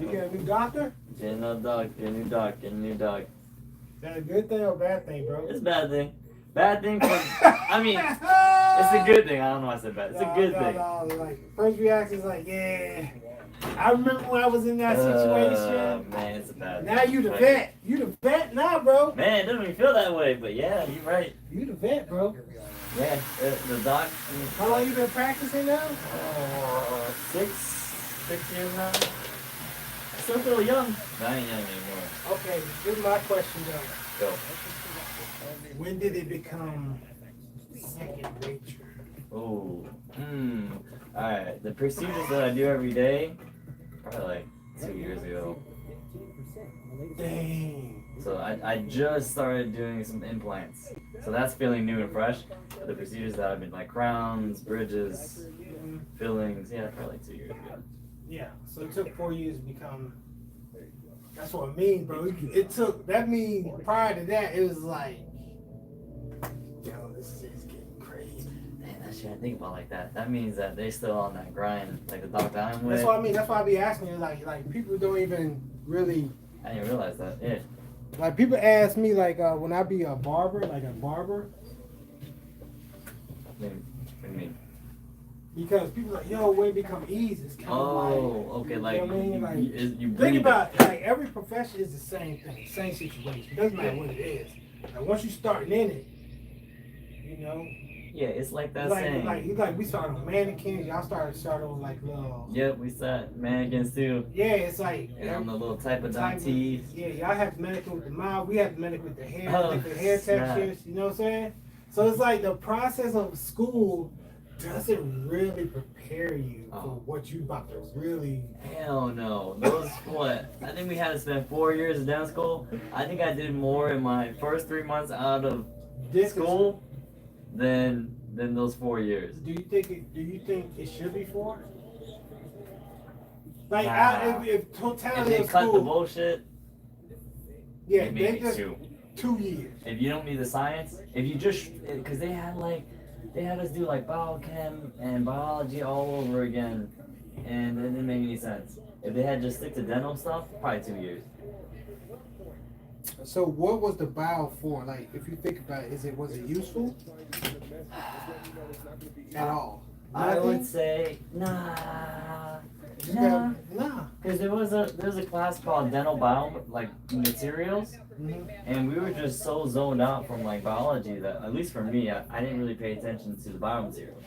You get a new doctor? Get a new dog, get a new dog, get a new dog. Is that a good thing or a bad thing, bro? It's a bad thing. Bad thing for, I mean, it's a good thing. I don't know why I said bad. It's a good thing. No, like, first reaction is like, yeah. I remember when I was in that situation. Man, it's a bad thing. Now you the vet. You the vet now, bro. Man, it doesn't even feel that way, but yeah, you're right. You the vet, bro. Yeah, the doc. How long you been practicing now? 6 years now. I still feel young. But I ain't young anymore. Okay, here's my question though. Go. When did it become second nature? Oh. Alright, the procedures that I do every day, probably like 2 years ago. Dang. So I just started doing some implants. So that's feeling new and fresh. But the procedures that I've been like crowns, bridges, fillings, yeah, probably like 2 years ago. Yeah, so it took 4 years to become. That's what I mean, bro. It took, that means prior to that, it was like, yo, this is getting crazy. Man, that shit I think about like that. That means that they still on that grind, like the dog that I'm with. That's what I mean. That's why I be asking you, like people don't even really. I didn't realize that. Yeah. Like people ask me, like when I be a barber, like a barber. What do you mean? Because people like, yo, when it become easy, it's kind of like. Okay, like, you know what I mean? Like you think about like every profession is the same thing, same situation. It doesn't matter what it is. Like once you start in it, you know. Yeah, it's like that like, saying. Like we started on mannequins, y'all started on like little. Yep, we said mannequins too. Yeah, it's like. And on the little type of teeth. Yeah, y'all have the mannequin with the mouth. We have the mannequin with the hair, different hair snap. textures. You know what I'm saying? So it's like the process of school doesn't really prepare you for what you about to really. Hell no. Those what? I think we had to spend 4 years in dental school. I think I did more in my first 3 months out of school than those 4 years. Do you think it should be 4? Like if totality if they of cut school, the bullshit, yeah, they just 2 years. If you don't need the science, if you just, because they had us do like biochem and biology all over again, and it didn't make any sense. If they had just stick to dental stuff, probably 2 years. So what was the bio for? Like, if you think about it, was it useful at all? I would say nah. Because there's a class called dental bio, like materials, and we were just so zoned out from like biology that, at least for me, I didn't really pay attention to the biomaterials.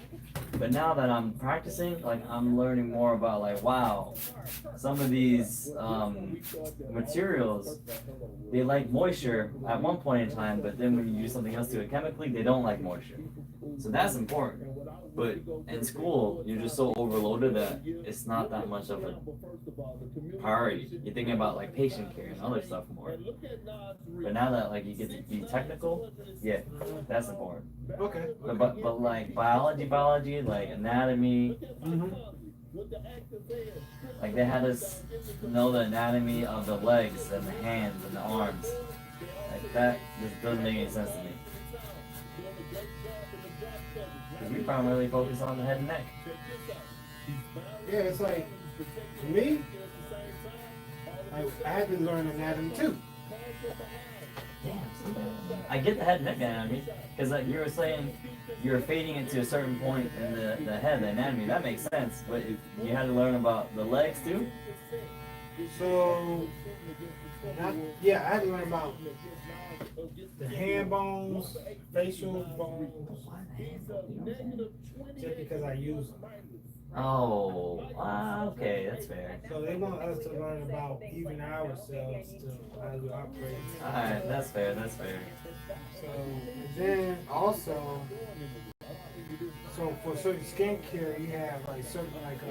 But now that I'm practicing, like I'm learning more about like, wow, some of these materials, they like moisture at one point in time, but then when you do something else to it chemically, they don't like moisture. So that's important. But in school, you're just so overloaded that it's not that much of a priority. You're thinking about like patient care and other stuff more. But now that like you get to be technical, yeah, that's important. Okay. But like biology, like anatomy, like they had us know the anatomy of the legs and the hands and the arms. Like that just doesn't make any sense to me. Because we primarily focus on the head and neck. Yeah, it's like, for me, I had to learn anatomy too. I get the head and neck anatomy, because like you were saying, you're fading it to a certain point in the head, the anatomy. That makes sense. But if you had to learn about the legs too? So, I had to learn about the hand bones, facial bones, just because I use them. Oh, okay, that's fair. So they want us to learn about even ourselves to how to operate. Alright, that's fair, that's fair. So then also, so for certain skincare, you have like certain like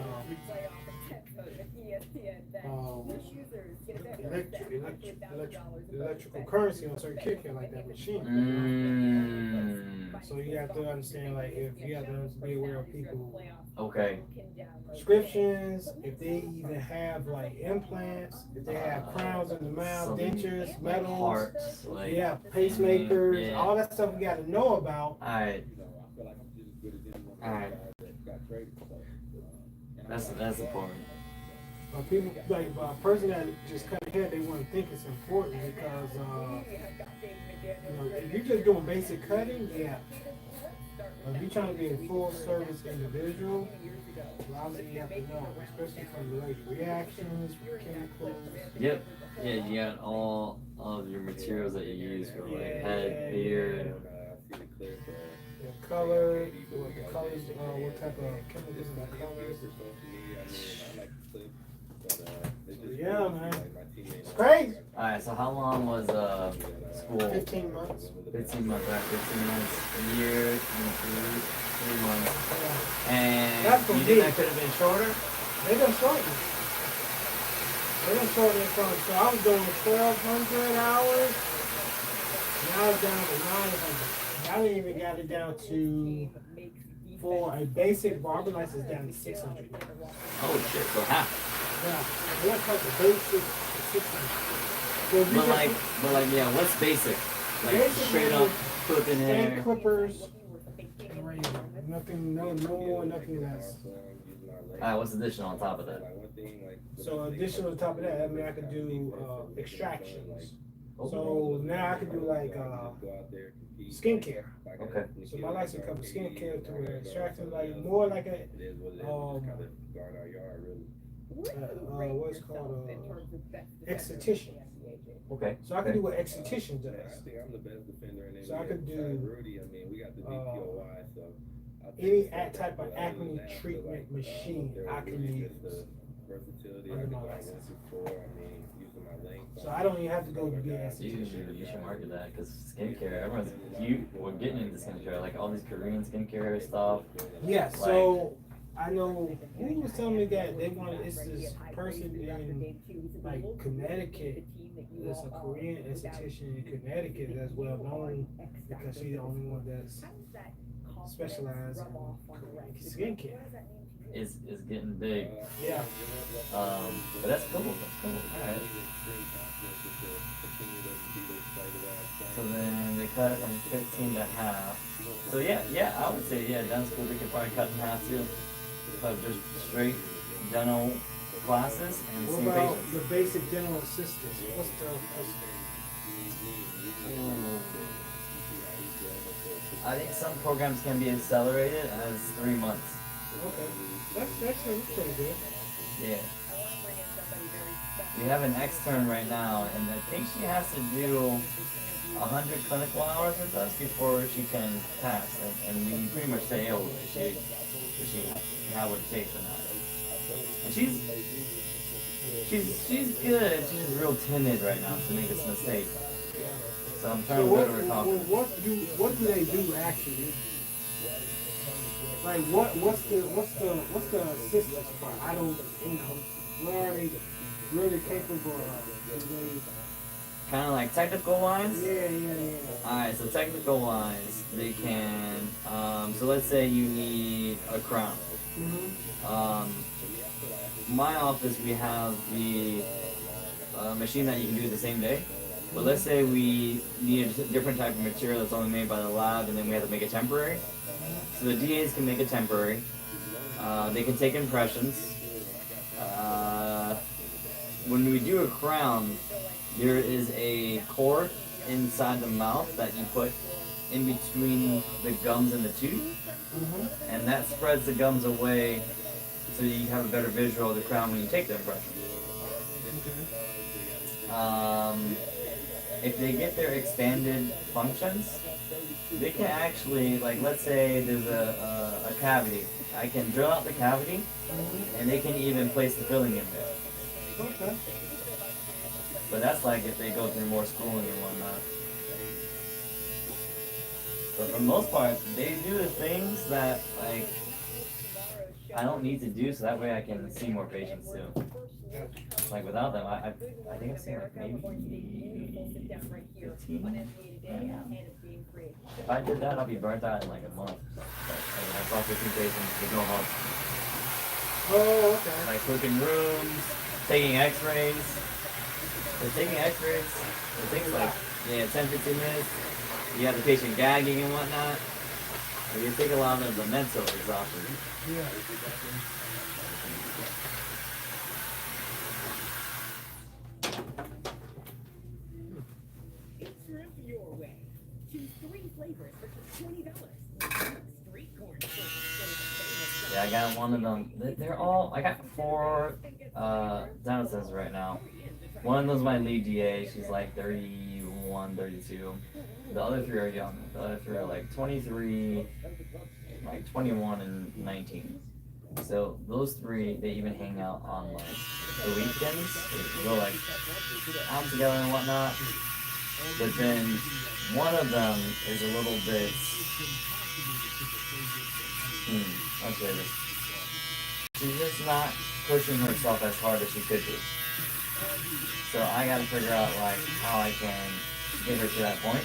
electrical currency on certain skincare like that machine. So you have to understand, like, if you have to be aware of people. Okay. Prescriptions, if they even have like implants, if they have crowns in the mouth, dentures, metals, parts, like, pacemakers, all that stuff we got to know about. Alright. That's important. people like a person that just cut hair, they want to think it's important because if you're just doing basic cutting, yeah. But if you're trying to be a full service individual, a lot of you have to know, especially from like reactions, from chemicals. Yep. Yeah, you got all of your materials that you use for like head, beard. The color, what the colors, what type of chemicals in the colors. Yeah, man. It's crazy. Alright, so how long was school? 15 months. 15 months, right? 15 months, a year, and 3 months. Yeah. And That's you think that could have been shorter? They done shortened. They done shortened it from, so I was doing 1,200 hours. Now it's down to 900. I didn't even got it down to, for a basic barber license, down to 600. Oh shit, so half. Yeah, we cut the basic to 600. So But like, yeah, what's basic? Like basic straight up clipping hair. and clippers, and razor. Nothing, no more, nothing less. Alright, what's additional on top of that? So additional on top of that, I mean, I could do extractions. So now I could do like skincare. Okay. So my license covers skincare to extraction, like more like a what's called esthetician. Okay. So I could do what esthetician does. So I could do any type of acne treatment machine I can use under my license. So I don't even have to go to be an esthetician. You should market that because skincare, we're getting into skincare, like all these Korean skincare stuff. Yeah, so I know who was telling me that they wanted, it's this person in like Connecticut, there's a Korean esthetician in Connecticut that's well known because she's the only one that's specialized in Korean skincare. Is getting big. Yeah. But that's cool. That's cool. Alright. So then they cut it from 15 to half. So yeah, I would say dental school they could probably cut in half too. But just straight dental classes and What see about patients. the basic dental assistants? What's the I think some programs can be accelerated as 3 months. okay. That's pretty good. Yeah. We have an extern right now, and I think she has to do 100 clinical hours with us before she can pass. And we pretty much say, oh, does she have what it takes or not? And she's good. She's just real timid right now to make this mistake. So I'm trying to go to her confidence. What do they do actually? Like what's the assistance part? I don't where are they really capable of? Kind of like technical wise. Yeah. All right, so technical wise, they can. So let's say you need a crown. My office, we have the machine that you can do the same day. But let's say we need a different type of material that's only made by the lab, and then we have to make it temporary. So the DAs can make it temporary. They can take impressions. When we do a crown, there is a cord inside the mouth that you put in between the gums and the tooth, and that spreads the gums away so you have a better visual of the crown when you take the impression. If they get their expanded functions, they can actually, like, let's say there's a cavity. I can drill out the cavity, and they can even place the filling in there. Okay. But that's like if they go through more schooling and whatnot. But for the most part, they do the things that, like, I don't need to do, so that way I can see more patients too. Like without them, I think I've seen like maybe 15. If I did that, I'll be burnt out in like a month. Like, I saw 15 patients to go home. Oh, okay. Like cooking rooms, taking x-rays. They're taking x-rays. It takes like 10-15 minutes. You have the patient gagging and whatnot. Like, you take a lot of the mental exhaustion. Yeah. Yeah, I got one of them. They're all. I got 4 Jonathan's right now. One of them's my lead DA. She's like 31, 32. The other 3 are young. The other 3 are like 23, like 21, and 19. So those 3, they even hang out on like the weekends. They go like out together and whatnot. But then one of them is a little bit. I'll say this. She's just not pushing herself as hard as she could be. So I gotta figure out like how I can get her to that point.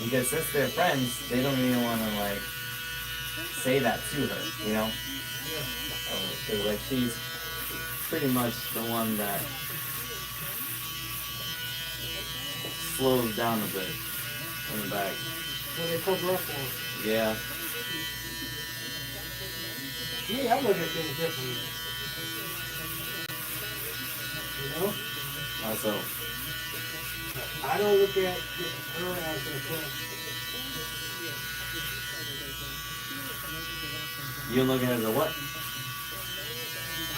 Because since they're friends, they don't even want to like say that to her, you know? Because like she's pretty much the one that slows down a bit in the back. When they cover up on. Yeah. Yeah, I look at things differently. You know? How so? I don't look at her as a friend. You look at her as a what?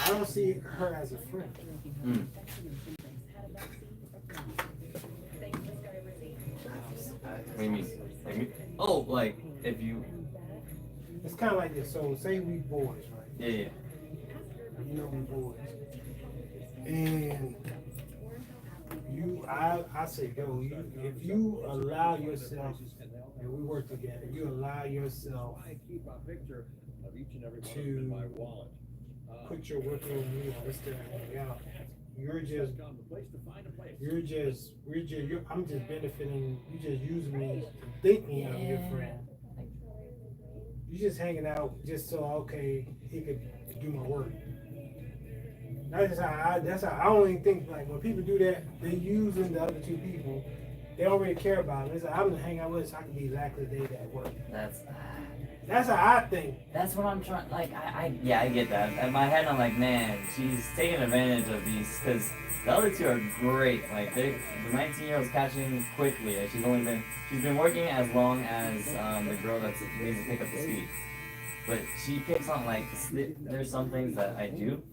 I don't see her as a friend. What do you mean? Oh, like if you. It's kind of like this. So say we boys, right? Yeah. You know we boys. And I say, yo, if you allow yourself, and we work together, you allow yourself to put your work on me, or let's still hang out. I'm just benefiting. You just using me, thinking I'm your friend. You just hanging out just so okay he could do my work. That's how I don't even think like when people do that, they using the other 2 people. They don't really care about them. It's like I'm gonna hang out with so I can be exactly the day that work. That's how I think. That's what I'm trying. Like I get that. In my head, I'm like, man, she's taking advantage of these because the other 2 are great. Like the 19-year-old's catching quickly. Like she's been working as long as the girl that needs to pick up the speed. But she picks on like there's some things that I do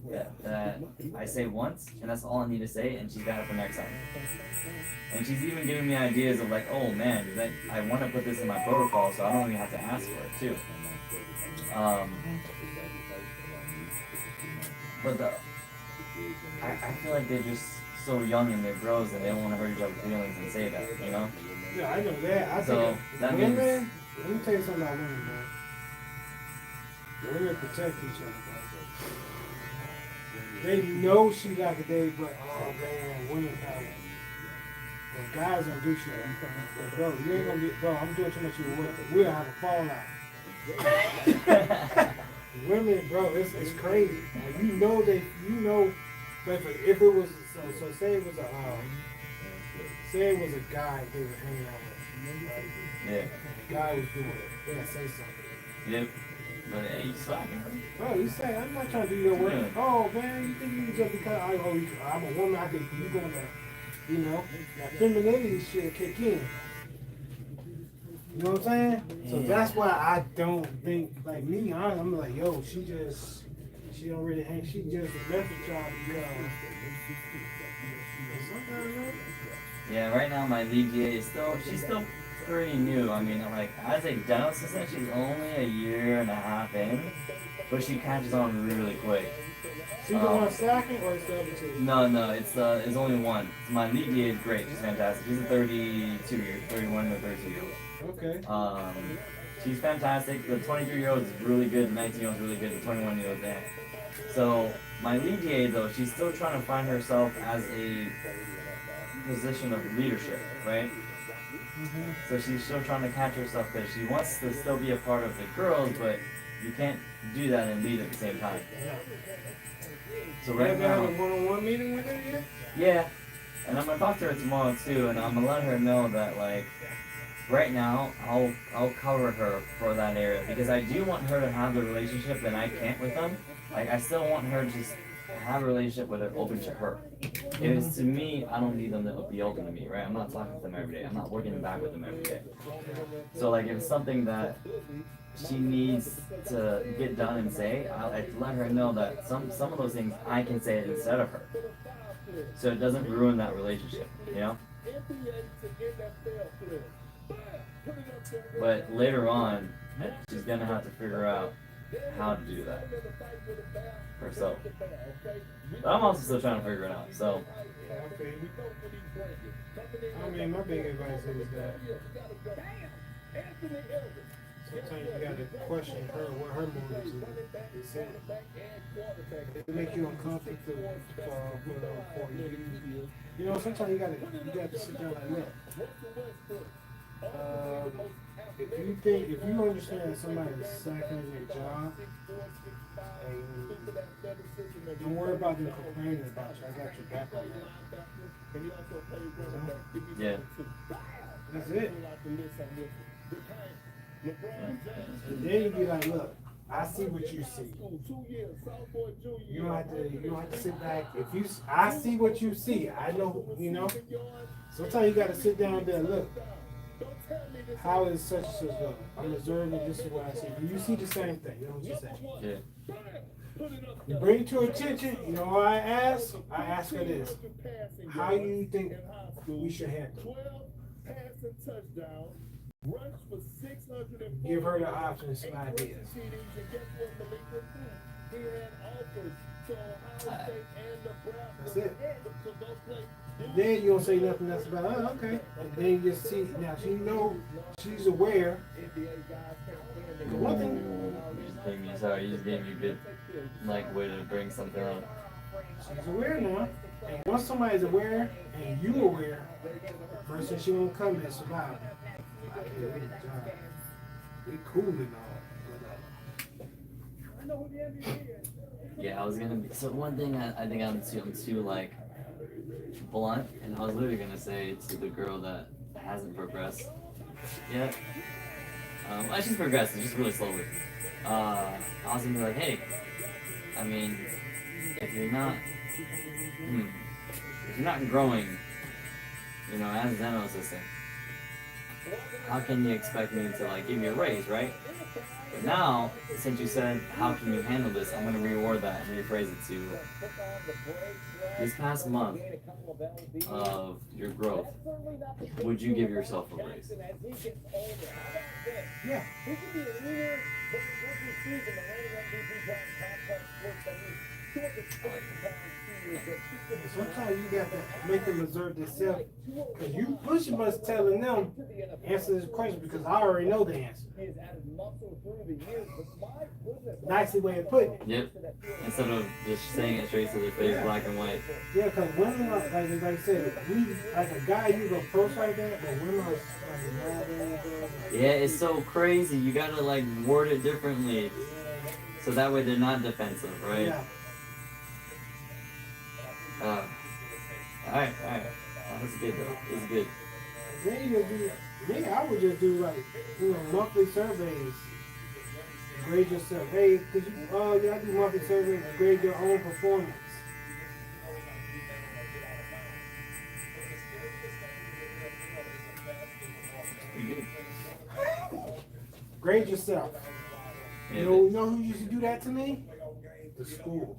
that I say once and that's all I need to say, and she's got it for next time. And she's even giving me ideas of like, oh man, I want to put this in my protocol, so I don't even have to ask for it too. But I feel like they're just so young in their growth and they don't want to hurt each other's feelings and say that, you know? Yeah, I know that. I so think that women, means. let me tell you something about women, man. Women protect each other, bro. They know she got a day, but oh man, women power. But guys don't do shit. But bro, you ain't gonna get, bro, I'm doing too much of your work. We'll have a fallout. Women, bro, it's crazy. Like, you know, but if it was, so say it was a guy they were hanging out with. Right? Yeah. The guy was doing it. They'll say something. Yep. But hey, you slacking. Bro, you say, I'm not trying to do your work. Yeah. Oh, man, you think you just because I'm a woman, I think you going to, you know, that femininity shit kick in. You know what I'm saying? Yeah. So that's why I don't think, like me, I'm like, yo, she don't really hang, she just a method job because. Yeah, right now my lead GA is she's still pretty new. I mean, like, as a dental assistant, she's only a year and a half in, but she catches on really quick. She's the one slacking or is the other 2? No, it's only one. My lead GA is great. She's fantastic. She's a 31 or 32 year old. Okay. She's fantastic. The 23-year-old is really good. The 19-year-old is really good. The 21-year-old there. So my lead GA though, she's still trying to find herself as a position of leadership, right? Mm-hmm. So she's still trying to catch herself because she wants to still be a part of the girls, but you can't do that and lead at the same time. Yeah. So right now, now, have a one-on-one meeting with her yet? yeah, and I'm gonna talk to her tomorrow too, and I'm gonna let her know that like right now I'll cover her for that area because I do want her to have the relationship that I can't with them. Like I still want her to just have a relationship where they're open to her. If it's to me, I don't need them to be open to me, right? I'm not talking to them every day. I'm not working back with them every day. So like if it's something that she needs to get done and say, I'll let her know that some of those things I can say it instead of her. So it doesn't ruin that relationship, you know? But later on, she's gonna have to figure out how to do that herself. But I'm also still trying to figure it out, so. I mean, my big advice is that sometimes you gotta question her, what her motives is. It make you uncomfortable for you. You know, sometimes you gotta sit down like, look. If you understand somebody's sacking their job, and don't worry about them complaining about you. I got your back on that. Yeah. That's it. And then you be like, look, I see what you see. You don't have to sit back. I see what you see. I know, you know. Sometimes you gotta sit down there and look. How is such and such going? I'm observing, this is what I see. You see the same thing, you know what you say? Yeah. You bring it to attention, you know what I ask her this. How do you think we should handle it? Give her the options, some ideas. That's it. And then you don't say nothing else about, oh, okay. And then you just see, now she know, she's aware. One thing. You just gave me a good, like, way to bring something up. She's aware now. And once somebody's aware, and you aware, first thing she won't come and survive. We cool and all. Yeah, I was gonna be, so one thing I think I'm too like blunt, and I was literally gonna say to the girl that hasn't progressed yet, she's progressing, just really slowly. I was gonna be like, hey, I mean, if you're not growing, you know, as a dental assistant, how can you expect me to like give you a raise, right? But now, since you said, how can you handle this, I'm going to reward that and rephrase it to, this past month of your growth, would you give yourself a raise? Yeah. Sometimes you got to make them observe themselves. Because you pushing us telling them, answer this question because I already know the answer. Nicely way of putting it. Yep. Instead of just saying it straight to their face, black and white. Yeah, because women, like I said, like a guy, you go approach like that, but women are like, yeah, it's so crazy. You gotta like word it differently. So that way they're not defensive, right? Yeah. Alright. That's good though. It's good. Then you do, I would just do like, monthly surveys. Grade yourself. Hey, could you, I do monthly surveys to grade your own performance. Grade yourself. Yeah, You know who used to do that to me? The school.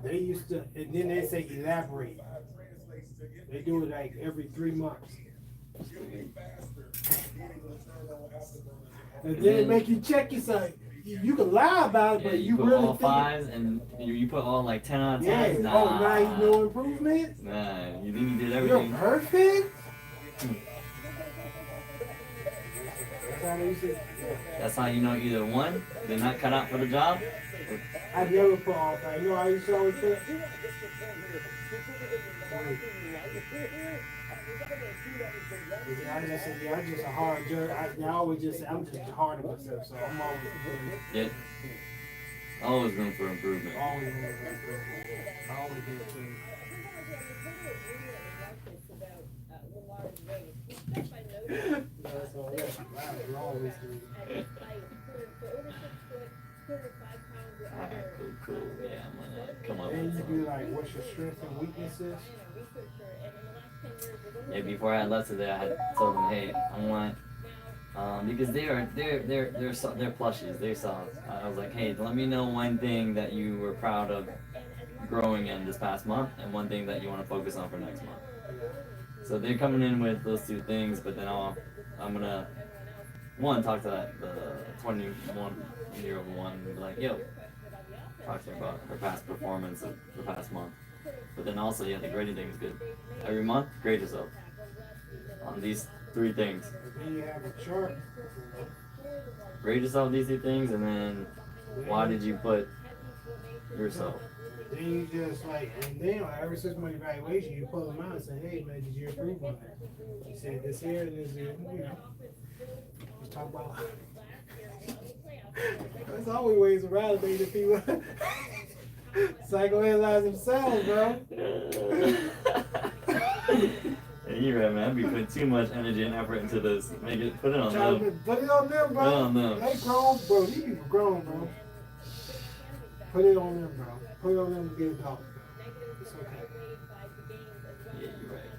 They used to, and then they say elaborate. They do it like every 3 months. And then it make you check yourself. You can lie about it, but you put really all fives and you put all like 10 out of 10. Yeah. Nah. Oh, now you know improvement? Nah, you think you did everything? You're perfect? That's how you know either one, they're not cut out for the job. I never put all five. You know how I used to always say? I'm just a hard jerk. I always just say I'm just hard on myself, so I'm always Yep. Always room for improvement. Always room for improvement. I always do it too. That's all that. We always do. Alright, cool. Yeah, I'm gonna come up like what's your strengths and weaknesses? Yeah, before I left today, I had told them, hey, I want because they're plushies, they're soft. I was like, hey, let me know one thing that you were proud of growing in this past month, and one thing that you want to focus on for next month. So they're coming in with those two things, but then I'm gonna talk to the 21-year-old one and be like, yo, talk to her about her past performance of the past month. But then also, yeah, the grading thing is good. Every month, grade yourself on these 3 things. Then you have a chart. Grade yourself these 3 things, and then why did you put yourself? Then you just like, and then every 6 month evaluation, you pull them out and say, hey man, did you improve on that? You said this here and this here, you know. Just talk about. There's always ways to validate the people. Psychoanalyze themselves, bro. Yeah, you're right, man. I be putting too much energy and effort into this. Put it on them. Put it on them, bro. Put it on them. They grown, bro. These people grown, bro. Put it on them, bro. Put it on them to get it done. It's okay. Yeah, you're right.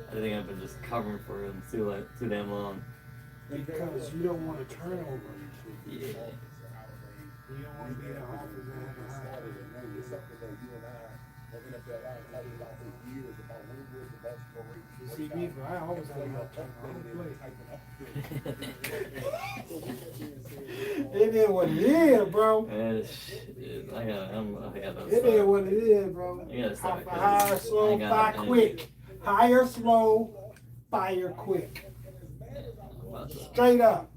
I think I've been just covering for him too damn long. Because you don't want to turn over. Yeah. You don't want to be in the office and have a high. You see me, bro, I always have a turn over. It is what it is, bro. It It is what it is, bro. Higher, slow, fire quick. Higher, slow, fire quick. Straight up.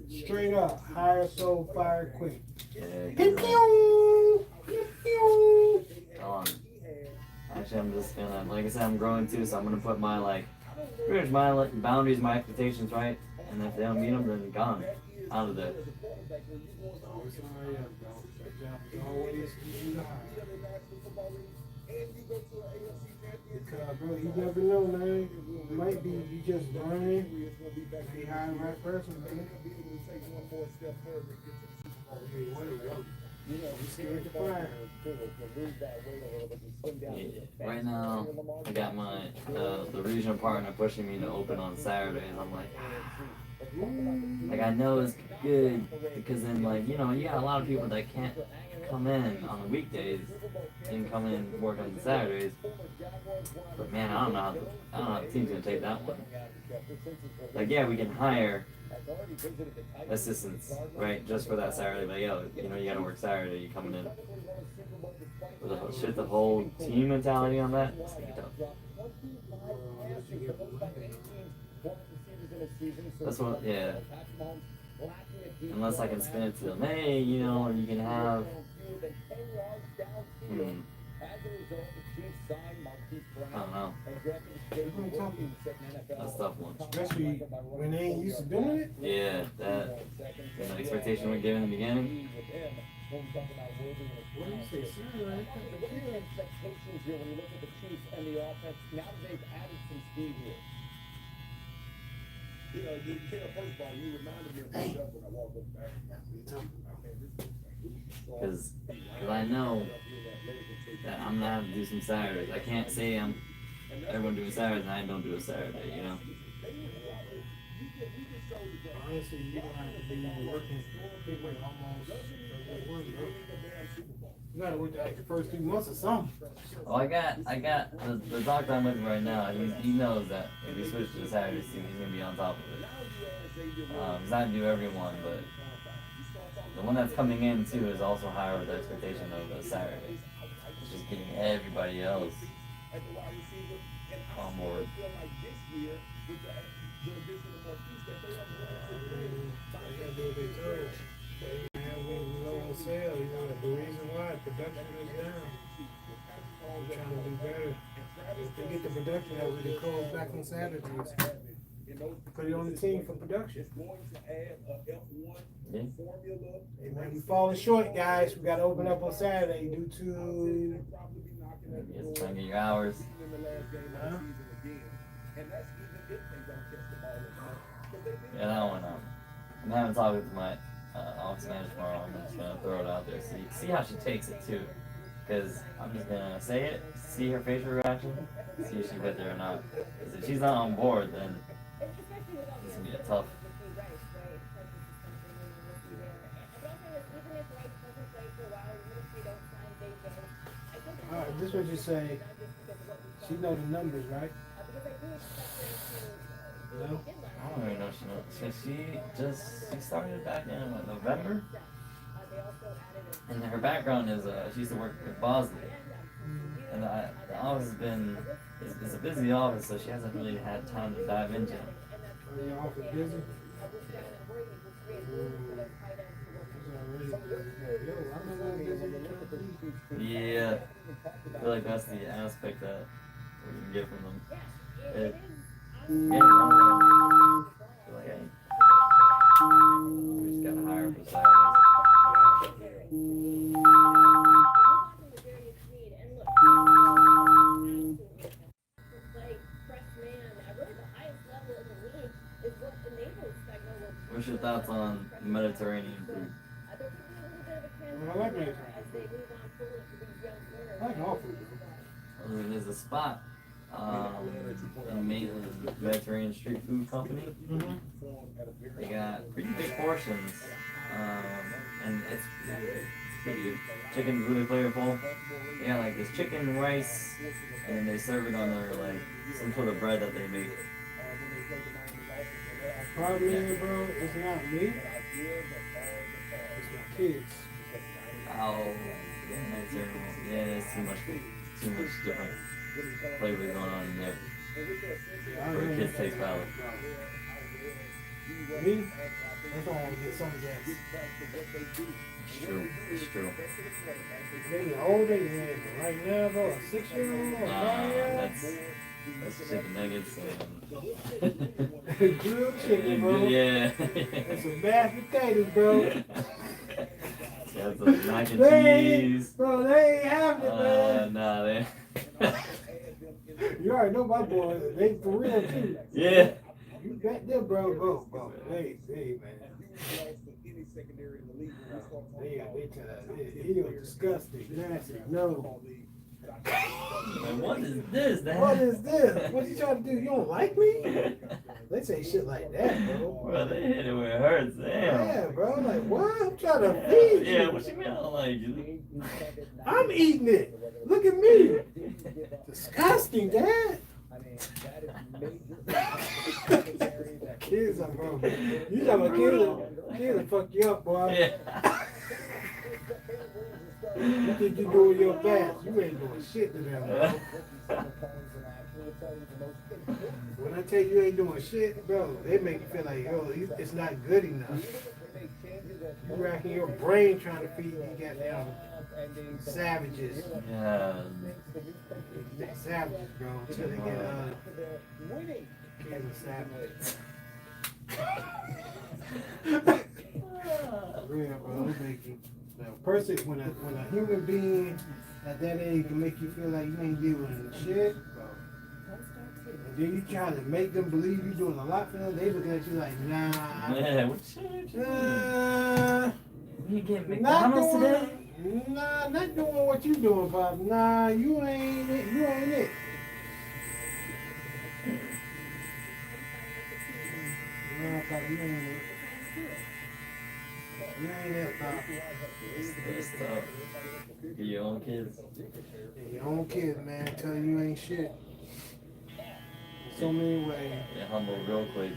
Straight up. Higher, slow, fire quick. Pew, pew. Pew, pew. Actually, I'm just gonna, like I said, I'm growing too, so I'm gonna put my pretty much my boundaries, my expectations right, and if they don't meet them, then gone, out of there. Because, bro, you never know, man. It might be you just learning. Be hiring the right person, man. Yeah. Right now, I got my the regional partner pushing me to open on Saturdays. I'm like, I know it's good because then, you got a lot of people that can't come in on the weekdays and come in and work on the Saturdays. But man, I don't know how the team's gonna take that one. Yeah, we can hire assistants, right, just for that Saturday. But you gotta work Saturday. You coming in with the whole team mentality on that. It's gonna be tough. That's what, yeah. Unless I can spin it to them, hey, you can have. I don't know. That's a tough one. Especially when they ain't used to doing it. Yeah, that expectation we gave in the beginning. What do you say, sir? Expectations here when you look at the Chiefs and the offense. Now they've added some speed here. First of all, you reminded me of myself when I walked up back. Because I know that I'm gonna have to do some Saturdays. I can't say everyone doing Saturdays and I don't do a Saturday, Honestly, you don't have to be working almost. You gotta work like the first 2 months or something. Oh, I got the doctor I'm with right now. He knows that if we switch to the Saturdays, he's gonna be on top of it. He's not do everyone, but the one that's coming in too is also higher with the expectation of a Saturday. It's just getting everybody else on board. The reason why production is down. We're trying to do better. If they get the production that we can close back on Saturdays. Put it on the team for production. Yeah. Hey man, we falling short, guys. We gotta open up on Saturday due to Just trying to get your hours. huh? Yeah, that one. I'm having talk with my office manager tomorrow. I'm just gonna throw it out there. See how she takes it too. Because I'm just gonna say it, see her facial reaction, see if she's with it or not. Because if she's not on board, then it's gonna be a tough. Alright, this what you say. She know the numbers, right? No? I don't really know she knows. She started back in what, November? And her background is she used to work with Bosley. And the office has been, it's a busy office, so she hasn't really had time to dive into it. Are your office busy? Yeah, I feel like that's the aspect that we can get from them. Yeah, I feel like we just gotta hire for What's your thoughts on Mediterranean food? I like Mediterranean. I like all food, bro. There's a spot in Maitland, Mediterranean street food company. They got pretty big portions, and it's pretty good. Chicken's really flavorful. They got like this chicken rice, and then they serve it on their like some sort of bread that they make. Problem is, bro, it's not me. It's my kids. Oh, yeah, there's too much different flavors going on in there. For the kids' taste palate. Me? That's why I want to get some gas. It's true. It's true. They get older, yeah, but right now, bro, a 6-year-old, a 5-year-old. That's chicken nuggets and grilled chicken, bro. Yeah. And some mashed potatoes, bro. That's some mac and cheese. Bro, they ain't having it, man. Nah, they. You already know my boys. They for real too. Yeah. You bet them, bro. Hey, man. He was disgusting, nasty. No. Man, what is this, man? What is this? What you trying to do? You don't like me? They say shit like that, bro. Bro, they hit it where it hurts. Damn. Yeah, bro. Like, what? I'm trying to feed you. Yeah, what you mean I don't like you? I'm eating it. Look at me. Disgusting, Dad. Kids are bro. You talking about kids will fuck you up, boy. Yeah. You think you doing your best. You ain't doing shit to them, bro. When I tell you ain't doing shit, bro, they make you feel like, yo, it's not good enough. You racking your brain trying to feed these goddamn savages. Yeah. Savages, bro, until they get kids are savages. Real, bro. Person, when a human being at that age can make you feel like you ain't doing shit, bro. And then you try to make them believe you're doing a lot for them, they look at you like, nah. Yeah, what shit? Nah. You get McDonald's today? Nah, not doing what you doing, Pop. Nah, you ain't it. You ain't it. Nah, Pop, you ain't it. You ain't it, Pop. It's tough. Get your own kids. Your own kids, man, tell you you ain't shit. In so many ways. Get humble real quick.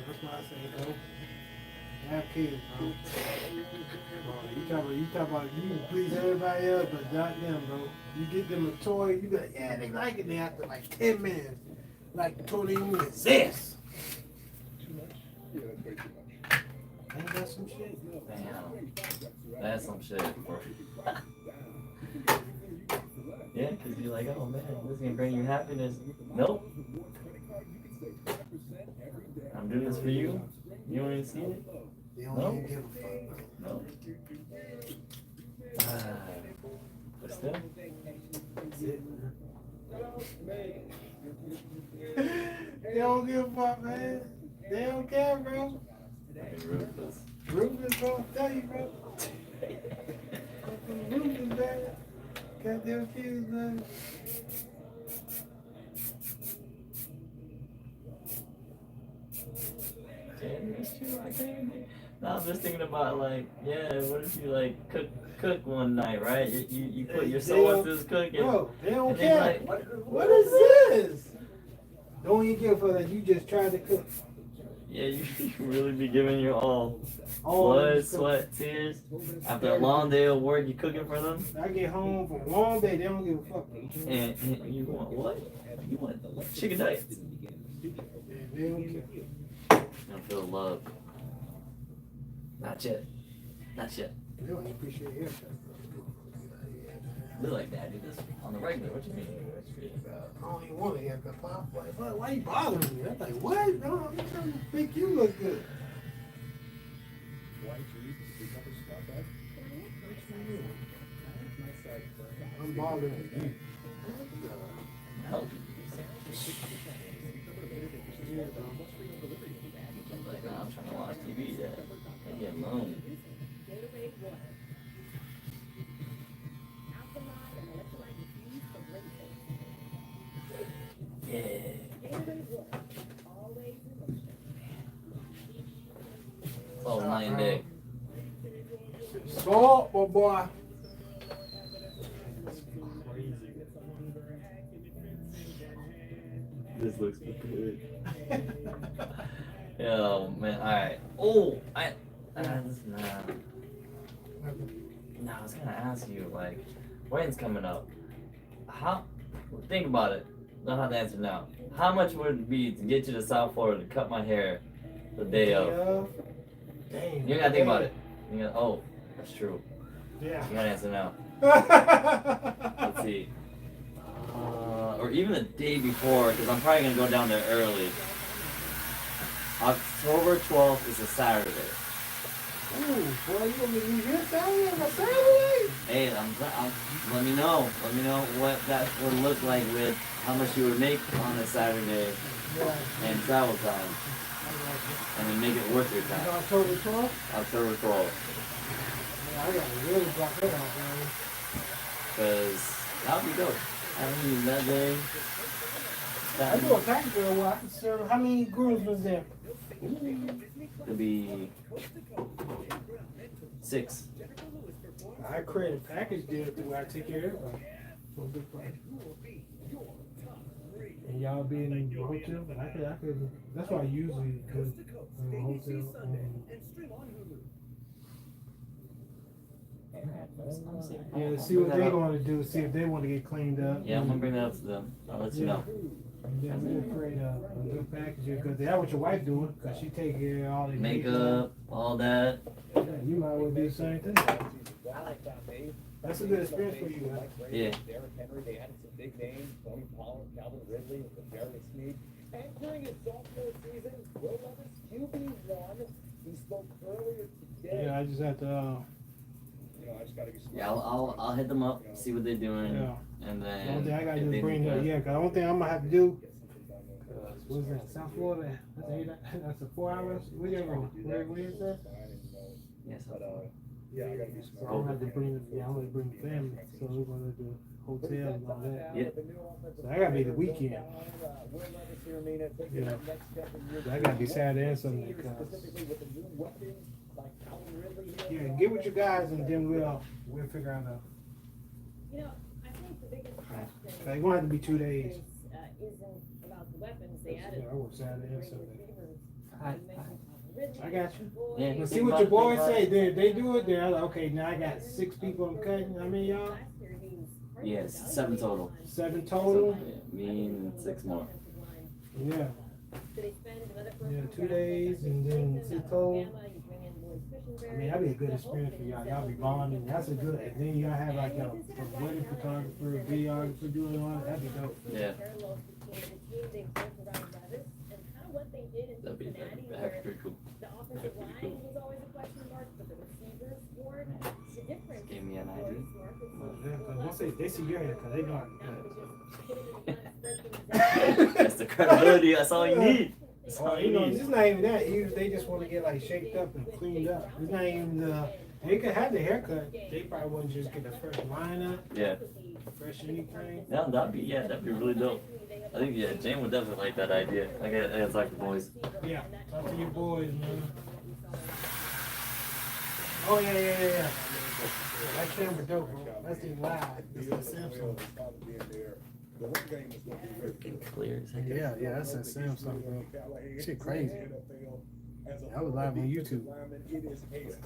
That's why I say, bro. Have kids, bro. You talk about you please everybody else, but not them, bro. You get them a toy, you be like, yeah, they like it. They after like 10 minutes, like the toy didn't even exist. Ain't that some shit? Damn. That's some shit. Yeah, because you're like, oh man, this is going to bring you happiness. Nope. I'm doing this for you. You don't even see it? They don't even give a fuck, bro. No. But still. That's it, man. They don't give a fuck, man. They don't care, bro. Ruthless. Ruthless, bro. I tell you, bro. Ruthless, man. Goddamn kids, man. Now I'm just thinking about like, yeah, what if you like cook one night, right? You put your soul into this cooking. Bro, they don't and care. Like, what is this? Don't even care for that. You just tried to cook. Yeah, you really be giving your all. All Blood, this stuff. sweat, tears. After a long day of work, you cooking for them. I get home from a long day, they don't give a fuck. And you want what? You want chicken nuggets? They don't care. You don't feel love. Not yet. Not yet. They don't appreciate it. Look like that, dude. This on the regular. What you mean? I don't even want a haircut. Pop. Like, why you bothering me? I'm like, what? No, I'm just trying to make you look good. I'm bothering you. Help. Like, nah, I'm trying to watch TV. Yeah. Leave me alone. Yeah. Oh, lion dick. Salt, my boy. This looks good. Yo, man. Alright. Oh, nah. Nah, I was gonna ask you, like, wedding's coming up. Think about it. Don't have to answer now. How much would it be to get you to South Florida to cut my hair the day of? Dang. You gotta think about it. Oh, that's true. Yeah. You gotta answer now. Let's see. Or even the day before, because I'm probably gonna go down there early. October 12th is a Saturday. Ooh, boy, you gonna be here Saturday on a Saturday? Hey, let me know. Let me know what that would look like with how much you would make on a Saturday and travel time. And then make it worth your time. October 12th? October 12th. Yeah, I gotta really block that out, man. Because that would be dope. I mean, that day. I do a package girl where I can serve. How many grooms was there? Could be 6. I create a package deal where I take care of everybody for a good price. And y'all be in the hotel, but I could. That's why I usually go in the hotel. Yeah, see what they want to do. See if they want to get cleaned up. Yeah, I'm gonna bring that up to them. I'll let you know. And then we'll create a good package because that's what your wife doing. Because she take care of all the Makeup, all that. Yeah, you might well do the same thing. I like that, Dave. That's a good experience for you, man. Yeah. Derrick Henry, they added some big names, Tony Pollard, Calvin Ridley, and Darius Sneed. Entering his sophomore season, Will Levis, QB1. He spoke earlier today. Yeah, I just have to. I just gotta get some. Yeah, I'll hit them up, see what they're doing, Yeah. and The then. only thing I gotta if do they is bring need that. to- Yeah, because the only thing I'm gonna have to do. What's that? South Florida. That's a 4 hours. Where you going? Where is that? Yes. Yeah, I gotta do some. So I'm gonna have to bring. Yeah, I'm gonna bring the family. So we're gonna do hotel and all that. Yeah. So I gotta be the weekend. Yeah. So I gotta be Saturday and Sunday. Yeah, get with you guys and then we'll figure out. You know, I think the biggest question It's gonna have to be 2 days. isn't about the weapons they added. I work Saturday and Sunday. I I got you. Yeah, But see what your boys say. They do it. They're like, okay, now I got 6 people I'm cutting. How many y'all? Yes, 7 total. 7 total. Yeah, me and 6 more. Yeah. Yeah, 2 days and then 6 total. I mean, that'd be a good experience for y'all. Y'all be bonding. That's a good. And then y'all have like a wedding photographer, videographer doing all that. That'd be dope. Yeah. That'd be pretty cool. The offensive line was always a question mark, but the receivers scored. The difference. Gave me an idea. Yeah, 'cause once they see your hair, cause they know. That's the credibility. That's all you need. That's all you It's need. not even that. They just want to get like shaped up and cleaned up. It's not even the. They could have the haircut. They probably wouldn't just get the first line up. Yeah. Fresh anything. Yeah, that'd be really dope. I think Jane would definitely like that idea. I gotta talk to the boys. Yeah, talk to your boys, man. Oh yeah. That camera dope, bro. That's the live. That's that Samsung. Clear as hell. Yeah, that's that Samsung, bro. Shit crazy. That was live on YouTube.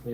Clear.